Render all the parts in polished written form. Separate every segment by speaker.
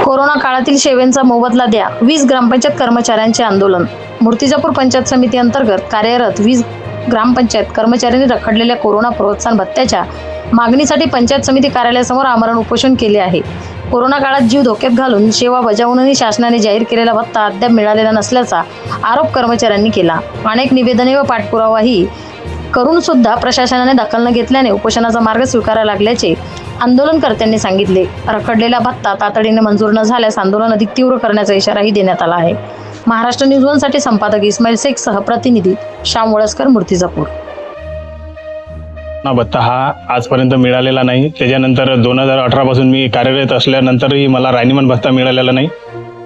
Speaker 1: Corona काळातील सेवेचा मोबदला द्या. 20 ग्रामपंचायत कर्मचाऱ्यांचे आंदोलन. मूर्तिजापूर पंचायत समिती अंतर्गत कार्यरत 20 ग्रामपंचायत कर्मचाऱ्यांनी रखडलेल्या कोरोना प्रोत्साहन भत्त्याच्या मागणीसाठी पंचायत समिती कार्यालयासमोर आमरण उपोषण केले आहे. कोरोना काळात जीव धोक्यात घालून सेवा बजावूनही शासनाने जाहीर केलेला भत्ता अद्याप मिळालेला नसल्याचा आरोप कर्मचाऱ्यांनी केला. अनेक निवेदने व पाठपुरावाही करून सुद्धा प्रशासनाने दखल न घेतल्याने उपोषणाचा मार्ग स्वीकारायला लागल्याचे आंदोलनकर्त्यांनी सांगितले. रखडलेला भत्ता तातडीने मंजूर न झाल्यास आंदोलन अधिक तीव्र करण्याचा इशाराही देण्यात आला आहे. महाराष्ट्र न्यूज वन साठी संपादक इस्माईल शेख सह प्रतिनिधी श्याम वळसकर, मूर्तिजापूर.
Speaker 2: भत्ता हा आजपर्यंत मिळालेला नाही. त्याच्यानंतर 2018 पासून मी कार्यरत असल्यानंतरही मला राहणीमान भत्ता मिळालेला नाही.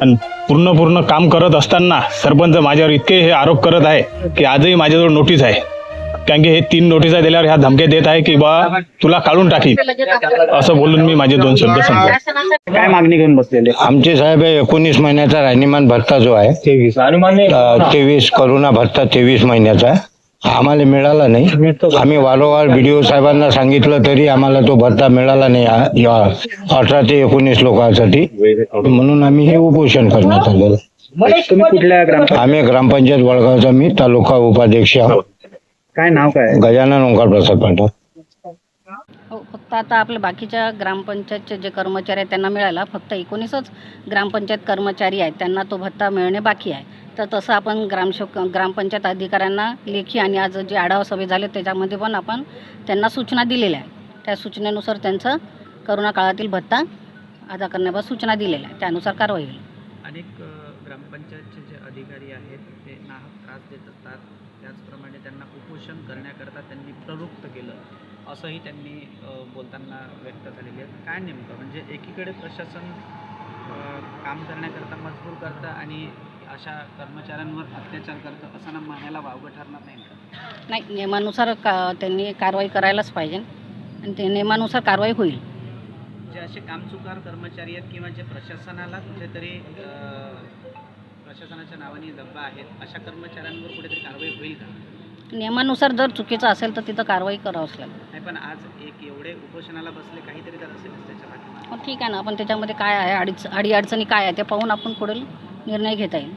Speaker 2: आणि पूर्ण काम करत असताना सरपंच माझ्यावर इतके हे आरोप करत आहे की आजही माझ्याजवळ नोटीस आहे. कारण की हे 3 नोटिसा दिल्यावर ह्या धमक्या देत आहे की बा तुला काढून टाकी, असं बोलून मी माझे 2 शब्द सांगतो.
Speaker 3: काय मागणी घेऊन बसलेले
Speaker 4: आमचे साहेब 19 महिन्याचा राहणीमान भत्ता जो आहे 23 करोना भत्ता 23 महिन्याचा आहे, आम्हाला मिळाला नाही. आम्ही वारंवार BDO साहेबांना सांगितलं तरी आम्हाला तो भत्ता मिळाला नाही. 18 ते 19 लोकांसाठी, म्हणून आम्ही हे उपोषण करण्यात आलेलं.
Speaker 3: तुम्ही कुठल्या
Speaker 4: आम्ही ग्रामपंचायत वडगावचा मी तालुका उपाध्यक्ष आहोत.
Speaker 3: काय नाव काय?
Speaker 4: गजानन ओंकार प्रसाद पांढरा.
Speaker 5: हो, फक्त आता आपल्या बाकीच्या ग्रामपंचायतचे जे कर्मचारी आहेत त्यांना मिळाला. फक्त 19च ग्रामपंचायत कर्मचारी आहेत त्यांना तो भत्ता मिळणे बाकी आहे. तर तसं आपण ग्रामपंचायत अधिकाऱ्यांना लेखी आणि आज जे आढावा सभे झाले त्याच्यामध्ये पण आपण त्यांना सूचना दिलेल्या आहेत. त्या सूचनेनुसार त्यांचं करोना काळातील भत्ता अदा करण्याबाबत सूचना दिलेल्या आहेत. त्यानुसार कारवाई होईल.
Speaker 6: अनेक ग्रामपंचायतचे जे अधिकारी आहेत ते नाहक त्रास देत असतात. त्याचप्रमाणे त्यांना उपोषण करण्याकरता त्यांनी प्रवृत्त केलं असंही त्यांनी बोलताना व्यक्त झालेले आहे. काय नेमकं म्हणजे एकीकडे प्रशासन काम करण्याकरता मजबूर करतं आणि अशा कर्मचाऱ्यांवर अत्याचार करतं, असं ना म्हणायला वावगं ठरणार नाही का?
Speaker 5: नाही, नियमानुसार त्यांनी कारवाई करायलाच पाहिजे आणि ते नियमानुसार कारवाई होईल.
Speaker 6: जे असे कामचुकार कर्मचारी आहेत किंवा जे प्रशासनाला कुठेतरी प्रशासनाच्या नावाने दब्बा आहेत, अशा कर्मचाऱ्यांवर कुठेतरी कारवाई होईल का?
Speaker 5: नियमानुसार जर चुकीचं असेल तर तिथं कारवाई करावंच लागेल.
Speaker 6: नाही, पण आज एक एवढे उपोषणाला बसले, काहीतरी तर असेलच त्याच्या पाठीमागे.
Speaker 5: ठीक आहे ना, आपण त्याच्यामध्ये काय आहे अडीअडचणी काय आहे ते पाहून आपण पुढील निर्णय घेता येईल.